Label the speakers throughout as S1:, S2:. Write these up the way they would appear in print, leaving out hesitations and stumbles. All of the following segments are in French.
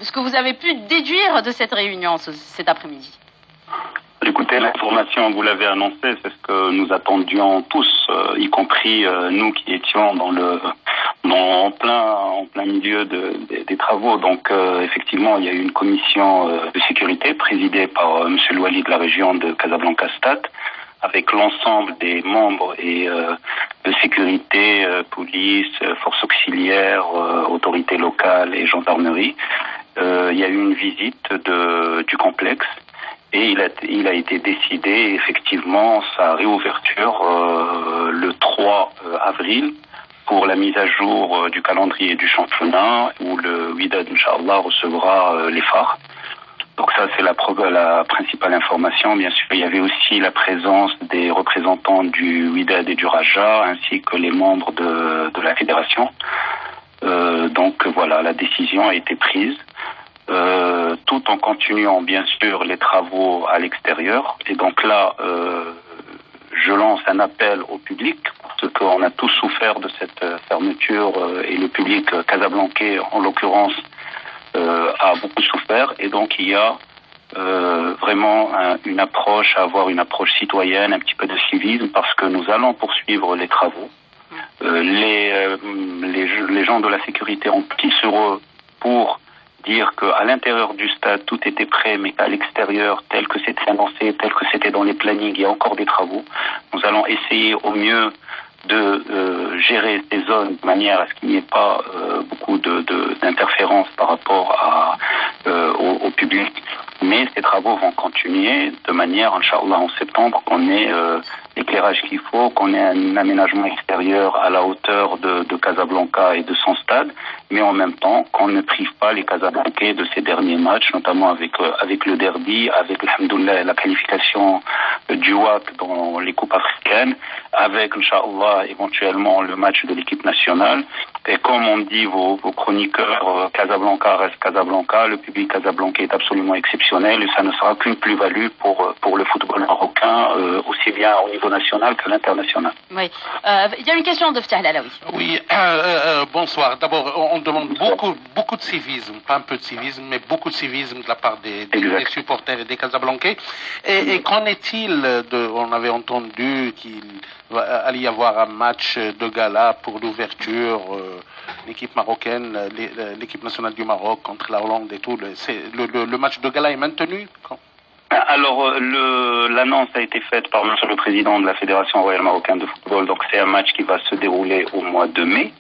S1: ce que vous avez pu déduire de cette réunion cet après-midi?
S2: Écoutez, l'information, vous l'avez annoncé, c'est ce que nous attendions tous, y compris nous qui étions en plein milieu des travaux. Donc, effectivement, il y a eu une commission de sécurité présidée par Monsieur Louali de la région de Casablanca-Stade, avec l'ensemble des membres et de sécurité, police, forces auxiliaires, autorités locales et gendarmerie. Il y a eu une visite du complexe. Et il a été décidé effectivement sa réouverture le 3 avril pour la mise à jour du calendrier du championnat où le Wydad, Inch'Allah, recevra les phares. Donc ça, c'est la principale information. Bien sûr, il y avait aussi la présence des représentants du Wydad et du Raja, ainsi que les membres de la fédération. Donc voilà, la décision a été prise. Tout en continuant bien sûr les travaux à l'extérieur. Et donc là, je lance un appel au public, parce qu'on a tous souffert de cette fermeture et le public casablancais en l'occurrence a beaucoup souffert. Et donc il y a vraiment avoir une approche citoyenne, un petit peu de civisme, parce que nous allons poursuivre les travaux. Les gens de la sécurité ont pris sur eux pour dire qu'à l'intérieur du stade, tout était prêt, mais qu'à l'extérieur, tel que c'était annoncé, tel que c'était dans les plannings, il y a encore des travaux. Nous allons essayer au mieux de gérer ces zones de manière à ce qu'il n'y ait pas beaucoup d'interférences par rapport au public. Mais ces travaux vont continuer de manière, Inch'Allah, en septembre, qu'on ait l'éclairage qu'il faut, qu'on ait un aménagement extérieur à la hauteur de Casablanca et de son stade, mais en même temps qu'on ne prive pas les Casablancais de ces derniers matchs, notamment avec le derby, avec alhamdoulilah, la qualification du WAC dans les coupes africaines, avec Inch'Allah éventuellement le match de l'équipe nationale. Et comme on dit vos chroniqueurs, Casablanca reste Casablanca, le public casablancais est absolument exceptionnel et ça ne sera qu'une plus-value pour le football marocain, aussi bien au niveau national qu'à l'international.
S1: Oui. Il y a une question de Ftah Lalaoui.
S3: Oui, bonsoir. D'abord, on demande beaucoup de civisme, pas un peu de civisme, mais beaucoup de civisme de la part des supporters et des Casablancais. Et qu'en est-il on avait entendu qu'il allait y avoir un match de gala pour l'ouverture, l'équipe marocaine, l'équipe nationale du Maroc contre la Hollande et tout. Le match de gala est maintenu?
S2: Alors, l'annonce a été faite par monsieur le président de la Fédération royale marocaine de football, donc c'est un match qui va se dérouler au mois de mai.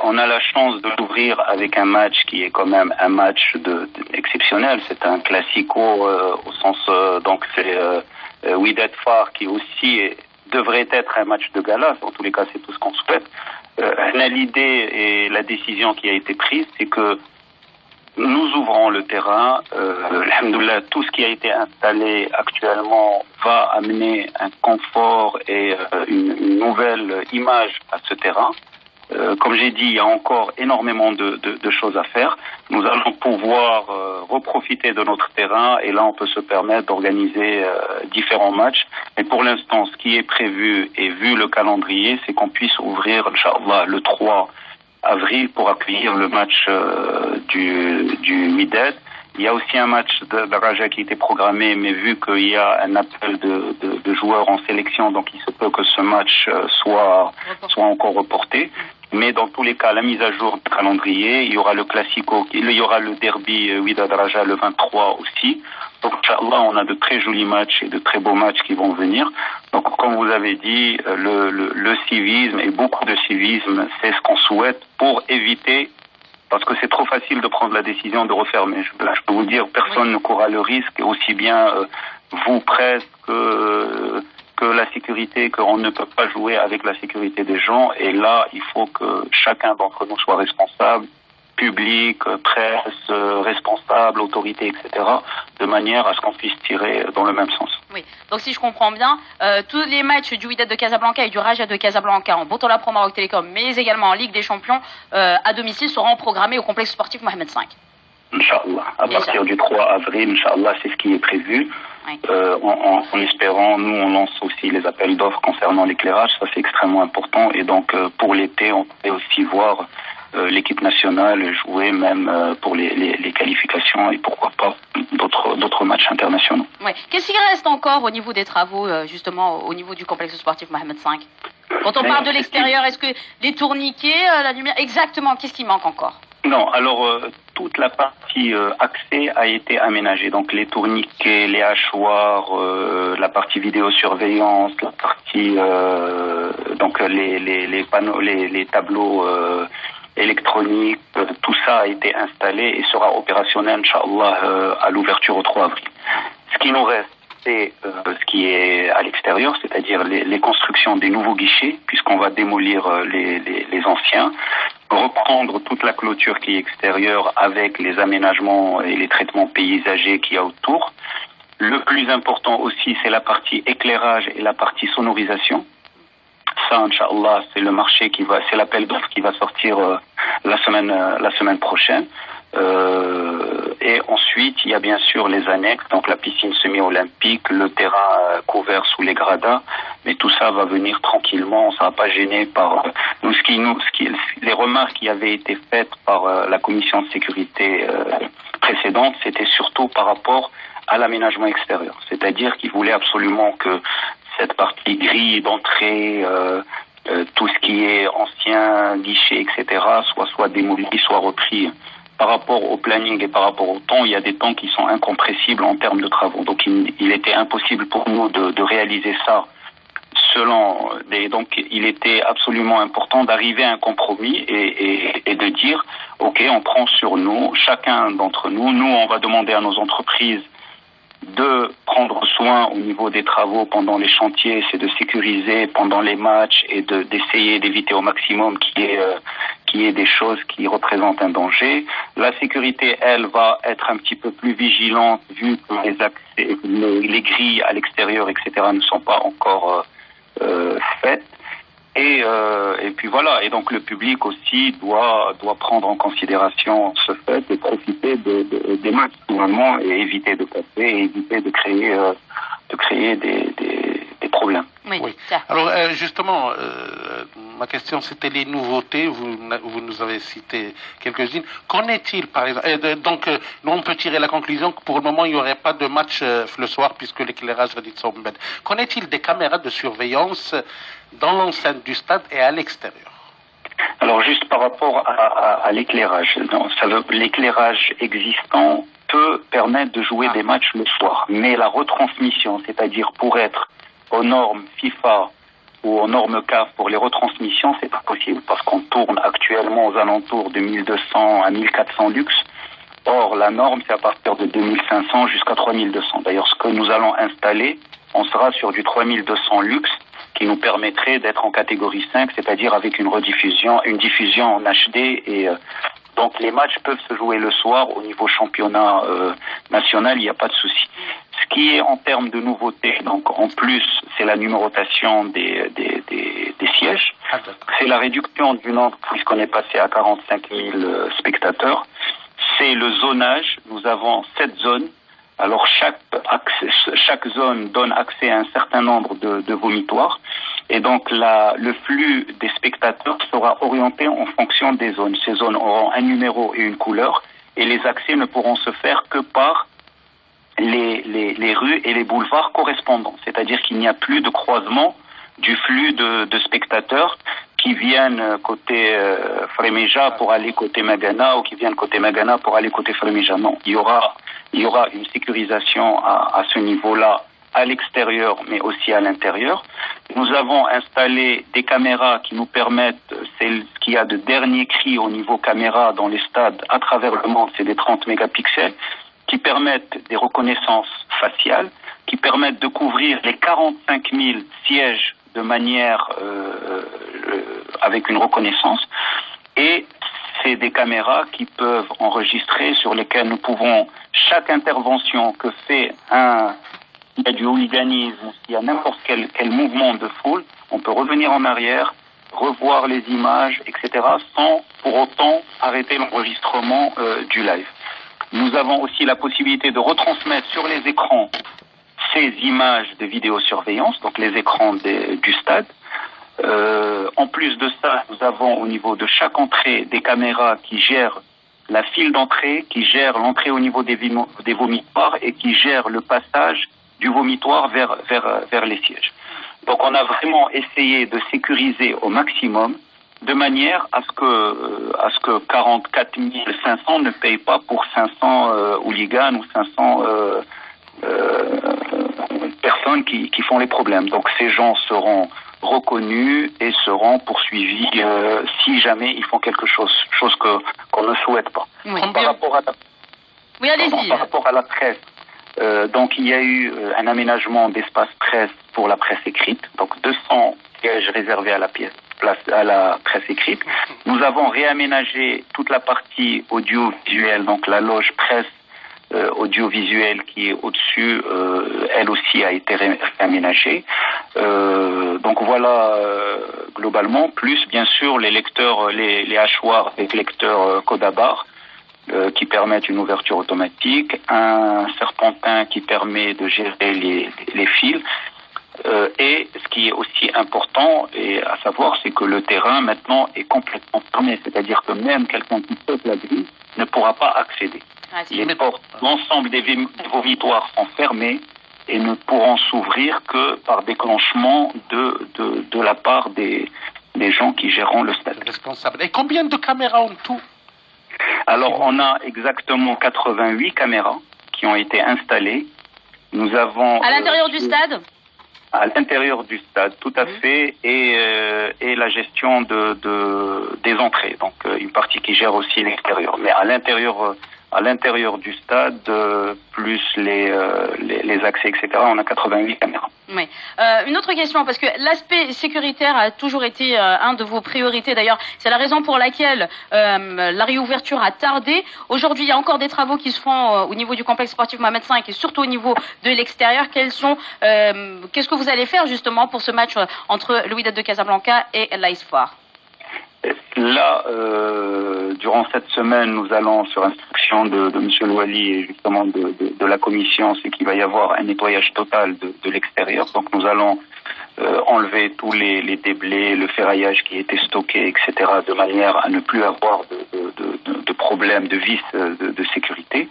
S2: On a la chance de l'ouvrir avec un match qui est quand même un match exceptionnel. C'est un classico au sens donc c'est Wydad Far qui aussi devrait être un match de gala. En tous les cas, c'est tout ce qu'on souhaite. L'idée et la décision qui a été prise, c'est que nous ouvrons le terrain. Alhamdoulilah, tout ce qui a été installé actuellement va amener un confort et une nouvelle image à ce terrain. Comme j'ai dit, il y a encore énormément de choses à faire. Nous allons pouvoir reprofiter de notre terrain et là on peut se permettre d'organiser différents matchs. Mais pour l'instant, ce qui est prévu et vu le calendrier, c'est qu'on puisse ouvrir, Inch'Allah, le 3 avril pour accueillir le match du Wydad. Il y a aussi un match de Raja qui était programmé, mais vu qu'il y a un appel de joueurs en sélection, donc il se peut que ce match soit encore reporté. Mais dans tous les cas, la mise à jour du calendrier, il y aura le classico, il y aura le derby Wydad Raja le 23 aussi. Donc, Inch'Allah, on a de très jolis matchs et de très beaux matchs qui vont venir. Donc, comme vous avez dit, le civisme et beaucoup de civisme, c'est ce qu'on souhaite pour éviter, parce que c'est trop facile de prendre la décision de refermer. Je peux vous dire, personne ne courra le risque, aussi bien vous, presse, que la sécurité, qu'on ne peut pas jouer avec la sécurité des gens. Et là, il faut que chacun d'entre nous soit responsable, public, presse, responsable, autorité, etc., de manière à ce qu'on puisse tirer dans le même sens.
S1: Oui, donc si je comprends bien, tous les matchs du Wydad de Casablanca et du Raja de Casablanca en Botola Pro Maroc Télécom, mais également en Ligue des Champions à domicile seront programmés au complexe sportif Mohamed V.
S2: Inch'Allah. À partir du 3 avril, Inch'Allah, c'est ce qui est prévu. Oui. En espérant, nous, on lance aussi les appels d'offres concernant l'éclairage. Ça, c'est extrêmement important. Et donc, pour l'été, on peut aussi voir l'équipe nationale jouer même pour les qualifications et pourquoi pas d'autres matchs internationaux.
S1: Oui. Qu'est-ce qu'il reste encore au niveau des travaux, justement, au niveau du complexe sportif Mohamed V? Quand on parle de l'extérieur, est-ce que les tourniquets, la lumière, exactement, qu'est-ce qui manque encore?
S2: Non, alors toute la partie accès a été aménagée. Donc les tourniquets, les hachoirs, la partie vidéosurveillance, la partie donc les panneaux, les tableaux électroniques, tout ça a été installé et sera opérationnel, Inch'Allah, à l'ouverture au 3 avril. Ce qui nous reste, c'est ce qui est à l'extérieur, c'est-à-dire les constructions des nouveaux guichets, puisqu'on va démolir les anciens, reprendre toute la clôture qui est extérieure avec les aménagements et les traitements paysagers qu'il y a autour. Le plus important aussi, c'est la partie éclairage et la partie sonorisation. Ça, Inch'Allah, c'est le marché c'est l'appel d'offres qui va sortir la semaine prochaine. Et ensuite, il y a bien sûr les annexes, donc la piscine semi-olympique, le terrain couvert sous les gradins, mais tout ça va venir tranquillement, on ne sera pas gêné par les remarques qui avaient été faites par la commission de sécurité précédente, c'était surtout par rapport à l'aménagement extérieur, c'est-à-dire qu'ils voulaient absolument que cette partie grille d'entrée, tout ce qui est ancien guichet, etc., soit démoli, soit repris. Par rapport au planning et par rapport au temps, il y a des temps qui sont incompressibles en termes de travaux. Donc il était impossible pour nous de réaliser ça donc il était absolument important d'arriver à un compromis et de dire, ok, on prend sur nous, chacun d'entre nous, on va demander à nos entreprises de prendre soin au niveau des travaux pendant les chantiers, c'est de sécuriser pendant les matchs et d'essayer d'éviter au maximum qu'il y ait des choses qui représentent un danger. La sécurité, elle, va être un petit peu plus vigilante vu que les grilles à l'extérieur, etc., ne sont pas encore faites. Et puis voilà, et donc le public aussi doit prendre en considération ce fait et profiter des matchs normalement et éviter de passer et éviter de créer des problèmes.
S1: Oui.
S3: Alors justement, ma question c'était les nouveautés, vous nous avez cité quelques-unes. Qu'en est-il par exemple donc nous on peut tirer la conclusion que pour le moment il n'y aurait pas de match le soir puisque l'éclairage va être sombre. Qu'en est-il des caméras de surveillance dans l'enceinte du stade et à l'extérieur?
S2: Alors juste par rapport à l'éclairage, l'éclairage existant peut permettre de jouer des matchs le soir, mais la retransmission, c'est-à-dire pour être aux normes FIFA ou aux normes CAF pour les retransmissions, c'est pas possible parce qu'on tourne actuellement aux alentours de 1200 à 1400 lux. Or, la norme, c'est à partir de 2500 jusqu'à 3200. D'ailleurs, ce que nous allons installer, on sera sur du 3200 lux qui nous permettrait d'être en catégorie 5, c'est-à-dire avec une diffusion en HD et donc les matchs peuvent se jouer le soir au niveau championnat national, il n'y a pas de souci. Ce qui est en termes de nouveautés, donc en plus, c'est la numérotation des sièges, c'est la réduction du nombre puisqu'on est passé à 45 000 spectateurs, c'est le zonage, nous avons 7 zones. Alors chaque zone donne accès à un certain nombre de vomitoires et donc le flux des spectateurs sera orienté en fonction des zones. Ces zones auront un numéro et une couleur et les accès ne pourront se faire que par les rues et les boulevards correspondants. C'est-à-dire qu'il n'y a plus de croisement du flux de spectateurs qui viennent côté Fréméja pour aller côté Magana ou qui viennent côté Magana pour aller côté Fréméja. Non, il y aura une sécurisation à ce niveau-là à l'extérieur mais aussi à l'intérieur. Nous avons installé des caméras qui nous permettent, c'est ce qu'il y a de dernier cri au niveau caméra dans les stades à travers le monde, c'est des 30 mégapixels qui permettent des reconnaissances faciales, qui permettent de couvrir les 45 000 sièges de manière avec une reconnaissance et c'est des caméras qui peuvent enregistrer sur lesquelles nous pouvons, chaque intervention que fait il y a du hooliganisme, s'il y a n'importe quel mouvement de foule, on peut revenir en arrière, revoir les images, etc., sans pour autant arrêter l'enregistrement du live. Nous avons aussi la possibilité de retransmettre sur les écrans ces images de vidéosurveillance, donc les écrans du stade. En plus de ça, nous avons au niveau de chaque entrée des caméras qui gèrent la file d'entrée, qui gèrent l'entrée au niveau des vomitoires et qui gèrent le passage du vomitoire vers les sièges. Donc on a vraiment essayé de sécuriser au maximum de manière à ce que 44 500 ne payent pas pour 500 hooligans ou 500 personnes qui font les problèmes. Donc ces gens seront reconnus et seront poursuivis si jamais ils font quelque chose qu'on ne souhaite pas.
S1: Oui.
S2: Par rapport à la presse, donc il y a eu un aménagement d'espace presse pour la presse écrite, donc 200 sièges réservés à la presse écrite. Nous avons réaménagé toute la partie audiovisuelle, donc la loge presse audiovisuelle qui est au-dessus, elle aussi a été réaménagée. Donc voilà, globalement, plus bien sûr les lecteurs, les hachoirs avec lecteurs Codabar, qui permettent une ouverture automatique, un serpentin qui permet de gérer les fils, et ce qui est aussi important, et à savoir, c'est que le terrain maintenant est complètement fermé, c'est-à-dire que même quelqu'un qui saute la grille ne pourra pas accéder. Les portes, l'ensemble des vomitoires sont fermés et ne pourront s'ouvrir que par déclenchement de la part des gens qui géreront le stade.
S3: Responsable. Et combien de caméras en tout?
S2: Alors, on a exactement 88 caméras qui ont été installées. Nous avons...
S1: À l'intérieur du stade?
S2: À l'intérieur du stade, tout à fait, et la gestion des entrées. Donc, une partie qui gère aussi l'extérieur. Mais à l'intérieur du stade, plus les accès, etc., on a 88 caméras.
S1: Oui. Une autre question, parce que l'aspect sécuritaire a toujours été un de vos priorités. D'ailleurs, c'est la raison pour laquelle la réouverture a tardé. Aujourd'hui, il y a encore des travaux qui se font au niveau du complexe sportif Mohamed V et surtout au niveau de l'extérieur. Qu'est-ce que vous allez faire justement pour ce match entre le Wydad de Casablanca et l'Aïsfoire?
S2: Là, durant cette semaine, nous allons, sur instruction de M. Louali et justement de la commission, c'est qu'il va y avoir un nettoyage total de l'extérieur. Donc nous allons enlever tous les déblais, le ferraillage qui était stocké, etc., de manière à ne plus avoir de problèmes, de vices de sécurité.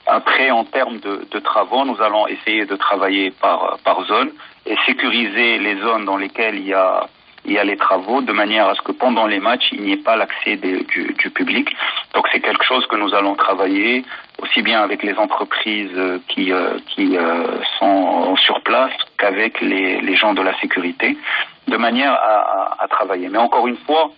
S2: Après, en termes de travaux, nous allons essayer de travailler par zone et sécuriser les zones dans lesquelles il y a les travaux, de manière à ce que pendant les matchs, il n'y ait pas l'accès du public. Donc c'est quelque chose que nous allons travailler aussi bien avec les entreprises qui sont sur place qu'avec les gens de la sécurité, de manière à travailler. Mais encore une fois,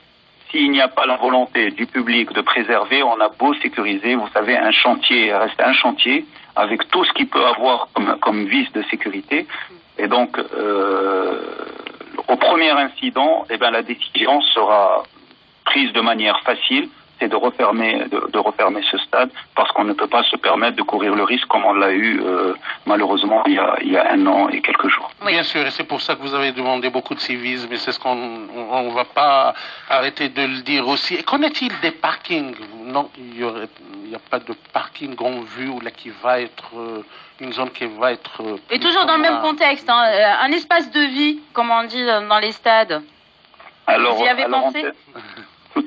S2: s'il n'y a pas la volonté du public de préserver, on a beau sécuriser, vous savez, un chantier reste un chantier avec tout ce qu'il peut avoir comme vice de sécurité. Et donc, au premier incident, la décision sera prise de manière facile, c'est de refermer ce stade, parce qu'on ne peut pas se permettre de courir le risque comme on l'a eu malheureusement il y a 1 an et quelques jours.
S3: Oui. Bien sûr, et c'est pour ça que vous avez demandé beaucoup de civisme, et c'est ce qu'on ne va pas arrêter de le dire aussi. Et qu'en est-il des parkings? Non, il n'y a pas de parking en vue là qui va être une zone qui va être...
S1: Et toujours dans le même contexte, hein, un espace de vie, comme on dit dans les stades.
S2: Alors,
S1: vous y avez pensé?
S2: Tout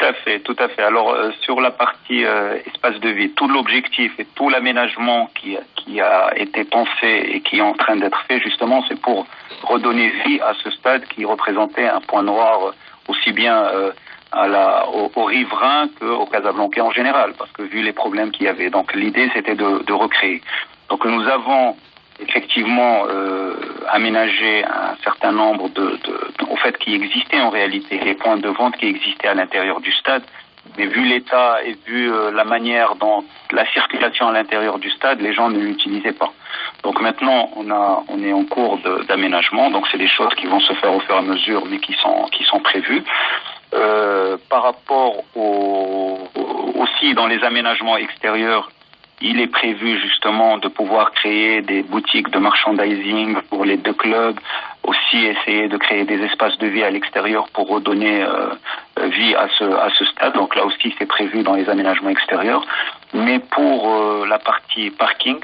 S2: à fait. Alors, sur la partie espace de vie, tout l'objectif et tout l'aménagement qui a été pensé et qui est en train d'être fait, justement, c'est pour redonner vie à ce stade qui représentait un point noir aussi bien aux riverains qu'aux Casablancais en général, parce que vu les problèmes qu'il y avait. Donc, l'idée, c'était de recréer. Donc, nous avons effectivement aménagé un certain nombre au fait qui existait en réalité, les points de vente qui existaient à l'intérieur du stade, mais vu l'état et vu la manière dont la circulation à l'intérieur du stade, les gens ne l'utilisaient pas. Donc maintenant, on est en cours d'aménagement, donc c'est des choses qui vont se faire au fur et à mesure, mais qui sont prévues. Par rapport aussi dans les aménagements extérieurs, il est prévu justement de pouvoir créer des boutiques de merchandising pour les 2 clubs, aussi essayer de créer des espaces de vie à l'extérieur pour redonner vie à ce stade. Donc là aussi c'est prévu dans les aménagements extérieurs. Mais pour la partie parking,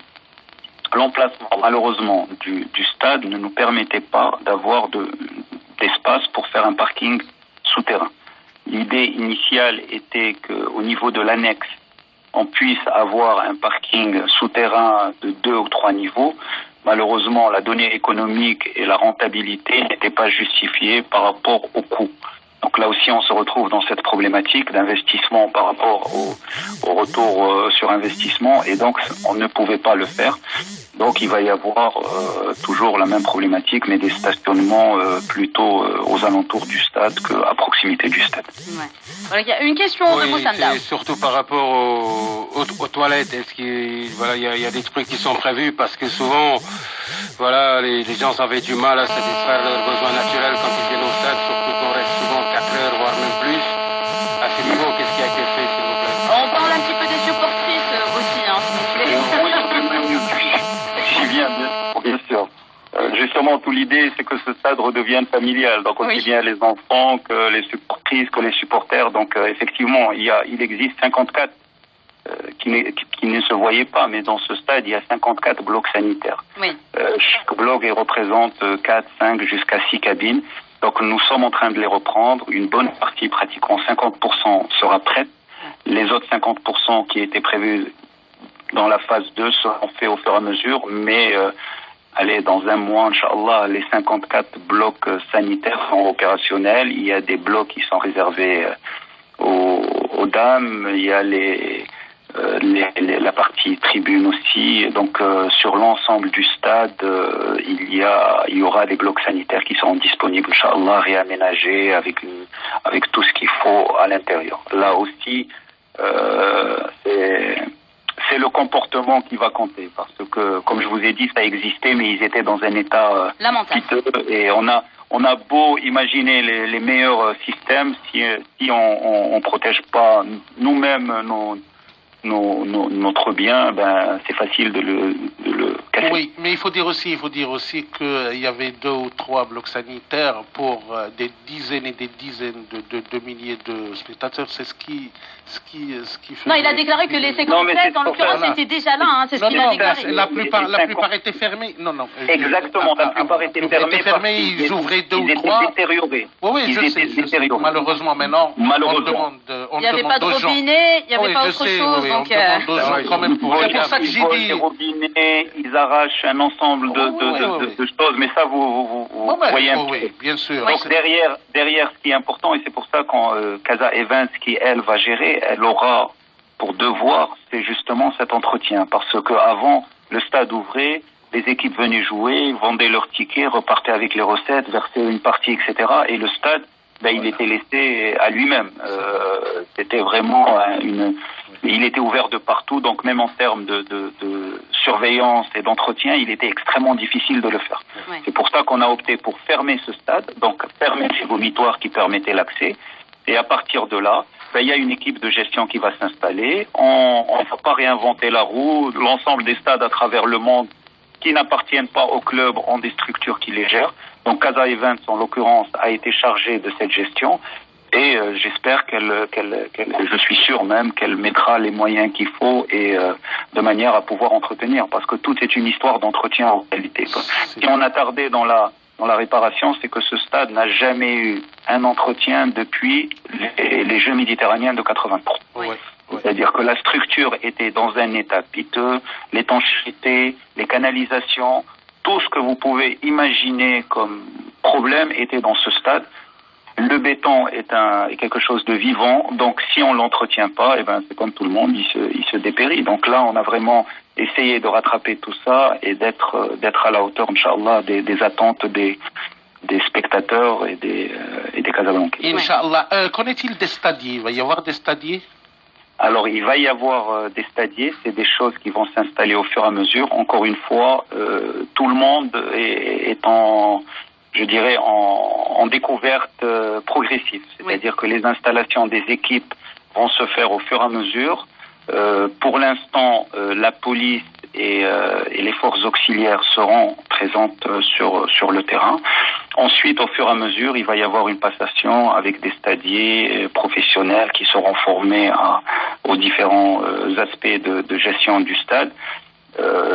S2: l'emplacement malheureusement du stade ne nous permettait pas d'avoir d'espace pour faire un parking souterrain. L'idée initiale était qu'au niveau de l'annexe, on puisse avoir un parking souterrain de 2 ou 3 niveaux. Malheureusement, la donnée économique et la rentabilité n'étaient pas justifiées par rapport au coût. Donc là aussi, on se retrouve dans cette problématique d'investissement par rapport au retour sur investissement, et donc on ne pouvait pas le faire. Donc il va y avoir toujours la même problématique, mais des stationnements plutôt aux alentours du stade qu'à proximité du stade.
S1: Ouais. Voilà, il y a une question de Boussanda.
S4: C'est surtout par rapport aux toilettes. Est-ce qu'il voilà, il y a des trucs qui sont prévus, parce que souvent, voilà, les gens avaient du mal à satisfaire leurs besoins naturels quand ils viennent au stade, surtout qu'on reste souvent 4 heures, voire même plus. À ce niveau, qu'est-ce qui a été fait, s'il vous plaît?
S1: On parle un petit peu des supportrices aussi, hein, s'il vous plaît.
S2: J'y viens, bien sûr. Justement, toute l'idée, c'est que ce stade redevienne familial. Donc, aussi bien les enfants que les supportrices, que les supporters. Donc, effectivement, il existe 54 qui ne se voyaient pas, mais dans ce stade, il y a 54 blocs sanitaires.
S1: Oui.
S2: Chaque bloc représente 4, 5, jusqu'à 6 cabines. Donc, nous sommes en train de les reprendre. Une bonne partie, pratiquement 50%, sera prête. Les autres 50% qui étaient prévus dans la phase 2 seront faits au fur et à mesure, mais allez, dans un mois, Inch'Allah, les 54 blocs sanitaires sont opérationnels. Il y a des blocs qui sont réservés aux dames, il y a la partie tribune aussi. Donc sur l'ensemble du stade, il y aura des blocs sanitaires qui seront disponibles, Inch'Allah, réaménagés avec tout ce qu'il faut à l'intérieur. Là aussi, c'est le comportement qui va compter, parce que, comme je vous ai dit, ça existait, mais ils étaient dans un état piteux, et on a beau imaginer les meilleurs systèmes, si on protège pas nous-mêmes notre bien, ben c'est facile de le casser.
S3: Oui, mais il faut dire aussi qu'il y avait 2 ou 3 blocs sanitaires pour des dizaines et des dizaines de milliers de spectateurs. C'est ce qui fait.
S1: Non, il a déclaré que les 57, en l'occurrence, étaient déjà là. Hein, c'est ce qu'il a déclaré.
S3: La plupart étaient fermés. Non.
S2: Exactement, la plupart étaient fermés.
S3: Ils ouvraient 2 ou 3.
S2: Ils étaient détériorés.
S3: Oui, je sais. Malheureusement, maintenant, on demande
S1: il n'y avait pas de robinet, il n'y avait pas autre chose.
S3: Donc, quand même c'est pour ça que j'ai dit.
S2: Les robinets, ils arrachent un ensemble de choses, mais ça, vous voyez un peu.
S3: Oui, bien sûr.
S2: Donc, derrière, ce qui est important, et c'est pour ça quand Casa Events, qui, elle, va gérer, elle aura pour devoir, c'est justement cet entretien. Parce que avant, le stade ouvrait, les équipes venaient jouer, vendaient leurs tickets, repartaient avec les recettes, versaient une partie, etc. Et le stade, il était laissé à lui-même. C'était vraiment il était ouvert de partout, donc même en termes de surveillance et d'entretien, il était extrêmement difficile de le faire.
S1: Ouais.
S2: C'est pour ça qu'on a opté pour fermer ce stade, donc fermer ces vomitoires qui permettaient l'accès. Et à partir de là, il y a une équipe de gestion qui va s'installer. On ne va pas réinventer la roue. L'ensemble des stades à travers le monde qui n'appartiennent pas au club ont des structures qui les gèrent. Donc Casa Events, en l'occurrence, a été chargée de cette gestion. Et j'espère je suis sûr même qu'elle mettra les moyens qu'il faut et de manière à pouvoir entretenir, parce que tout est une histoire d'entretien en réalité. Si on a tardé dans la réparation, c'est que ce stade n'a jamais eu un entretien depuis les Jeux méditerranéens de 83.
S3: Oui.
S2: C'est-à-dire que la structure était dans un état piteux, l'étanchéité, les canalisations, tout ce que vous pouvez imaginer comme problème était dans ce stade. Le béton est quelque chose de vivant, donc si on l'entretient pas, c'est comme tout le monde, il se dépérit. Donc là, on a vraiment essayé de rattraper tout ça et d'être à la hauteur, Inch'Allah, des attentes des spectateurs et des Casablancais.
S3: Inch'Allah. Qu'en est-il des stadiers? Il va y avoir des stadiers?
S2: Alors, il va y avoir des stadiers, c'est des choses qui vont s'installer au fur et à mesure. Encore une fois, tout le monde est en découverte progressive. C'est-à-dire que les installations des équipes vont se faire au fur et à mesure. Pour l'instant, la police et les forces auxiliaires seront présentes sur le terrain. Ensuite, au fur et à mesure, il va y avoir une passation avec des stadiers professionnels qui seront formés aux différents aspects de gestion du stade.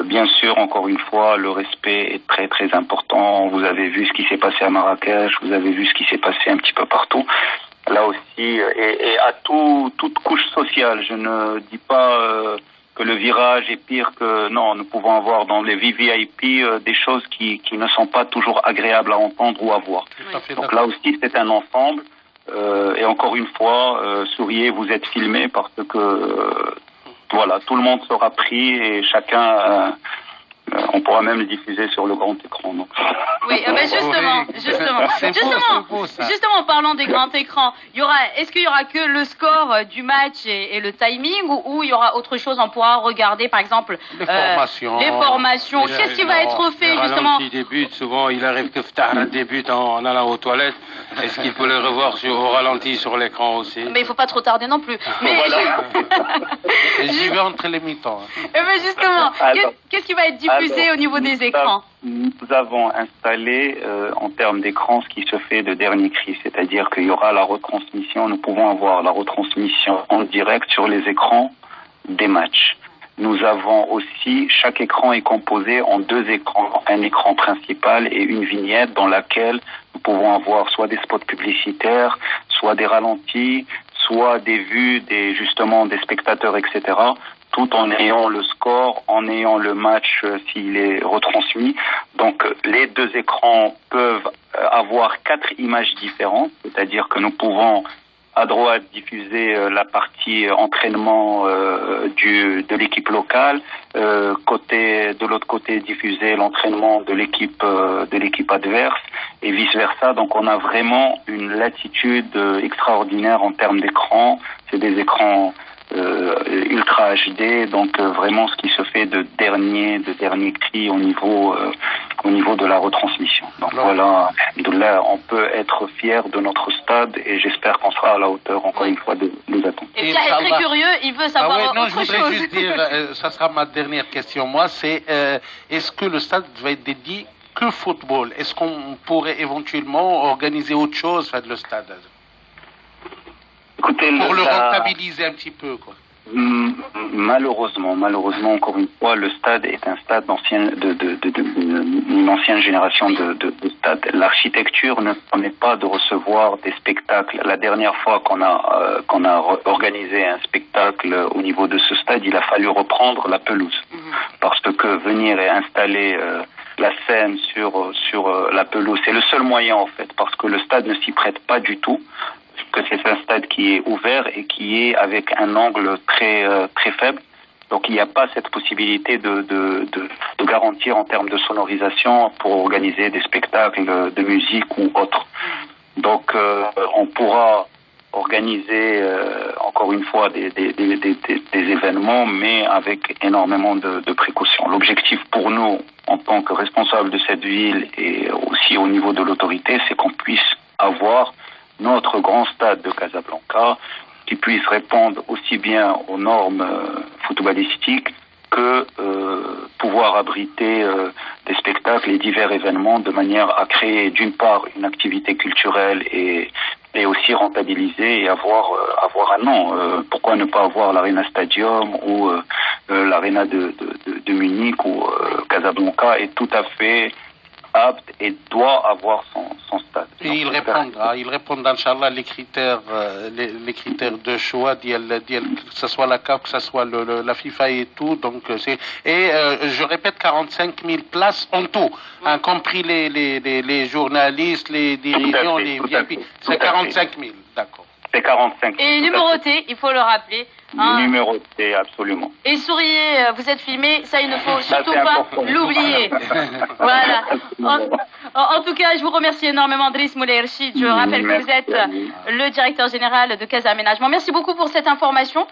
S2: Bien sûr, encore une fois, le respect est très très important. Vous avez vu ce qui s'est passé à Marrakech, vous avez vu ce qui s'est passé un petit peu partout. Là aussi, et à toute couche sociale. Je ne dis pas que le virage est pire que... Non, nous pouvons avoir dans les VVIP des choses qui ne sont pas toujours agréables à entendre ou à voir. Donc là aussi, c'est un ensemble. Et encore une fois, souriez, vous êtes filmés parce que... voilà, tout le monde sera pris et chacun... on pourra même le diffuser sur le grand écran. Donc.
S1: Oui, justement, en parlant des grands écrans, est-ce qu'il y aura que le score du match et le timing ou il y aura autre chose? On pourra regarder, par exemple,
S3: les formations.
S1: Qu'est-ce qui va être fait, justement?
S4: Il débute, souvent, il arrive que Ftahra débute en allant aux toilettes. Est-ce qu'il peut le revoir au ralenti sur l'écran aussi?
S1: Mais il ne faut pas trop tarder non plus. Mais
S3: j'y vais entre les mi-temps.
S1: Mais justement, qu'est-ce qui va être diffusé au niveau des écrans?
S2: Nous avons installé en termes d'écran ce qui se fait de dernier cri, c'est-à-dire qu'il y aura la retransmission, nous pouvons avoir la retransmission en direct sur les écrans des matchs. Nous avons aussi, chaque écran est composé en deux écrans, un écran principal et une vignette dans laquelle nous pouvons avoir soit des spots publicitaires, soit des ralentis, soit des vues justement des spectateurs, etc., tout en ayant le score, en ayant le match s'il est retransmis. Donc les deux écrans peuvent avoir 4 images différentes, c'est-à-dire que nous pouvons à droite diffuser la partie entraînement de l'équipe locale, de l'autre côté diffuser l'entraînement de l'équipe adverse et vice versa. Donc on a vraiment une latitude extraordinaire en termes d'écran. C'est des écrans ultra HD, donc vraiment ce qui se fait de dernier cri au niveau de la retransmission. Donc voilà, de là on peut être fier de notre stade et j'espère qu'on sera à la hauteur encore une fois de nos attentes.
S1: Et Pierre est très curieux, il veut savoir autre chose.
S3: Je voudrais juste dire, ça sera ma dernière question. Moi, c'est est-ce que le stade va être dédié que football? Est-ce qu'on pourrait éventuellement organiser autre chose, faire le stade?
S2: Écoutez,
S3: pour le rentabiliser un petit peu, quoi.
S2: Malheureusement, encore une fois, le stade est un stade d'une ancienne génération de stades. L'architecture ne permet pas de recevoir des spectacles. La dernière fois qu'on a organisé un spectacle au niveau de ce stade, il a fallu reprendre la pelouse. Parce que venir et installer la scène sur la pelouse, c'est le seul moyen en fait, parce que le stade ne s'y prête pas du tout. Que c'est un stade qui est ouvert et qui est avec un angle très faible. Donc il n'y a pas cette possibilité de garantir en termes de sonorisation pour organiser des spectacles de musique ou autre. Donc on pourra organiser encore une fois des événements, mais avec énormément de précautions. L'objectif pour nous, en tant que responsables de cette ville et aussi au niveau de l'autorité, c'est qu'on puisse avoir notre grand stade de Casablanca qui puisse répondre aussi bien aux normes footballistiques que pouvoir abriter des spectacles et divers événements de manière à créer d'une part une activité culturelle et aussi rentabiliser et avoir un nom. Pourquoi ne pas avoir l'Arena Stadium ou l'Arena de Munich ou Casablanca est tout à fait apte et doit avoir son stade.
S3: Et il répondra, Inch'Allah, les critères de choix, que ce soit la CAF, que ce soit la FIFA et tout. Donc je répète, 45 000 places en tout, compris les journalistes, les dirigeants, les VIP. C'est 45 000, d'accord.
S2: C'est 45 000.
S1: Et numéroté, il faut le rappeler.
S2: Numéroté, absolument.
S1: Et souriez, vous êtes filmé, ça il ne faut surtout pas l'oublier. Voilà. En tout cas, je vous remercie énormément, Driss Moulay Rchid. Je rappelle que vous êtes le directeur général de Casa Aménagement. Merci beaucoup pour cette information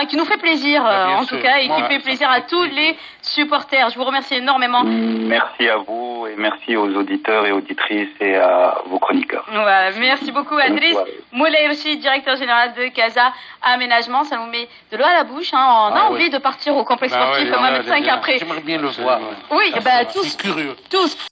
S1: qui nous fait plaisir, en tout cas, et qui fait plaisir à tous les supporters. Je vous remercie énormément.
S2: Merci à vous et merci aux auditeurs et auditrices et à vos chroniqueurs.
S1: Voilà. Merci beaucoup à Driss Moulay Rchid, directeur général de Casa Aménagement. Ça nous met de l'eau à la bouche. On a envie de partir au complexe sportif Mohamed V après.
S3: J'aimerais bien le voir.
S1: Oui, tous.
S3: Curieux.
S1: Tous.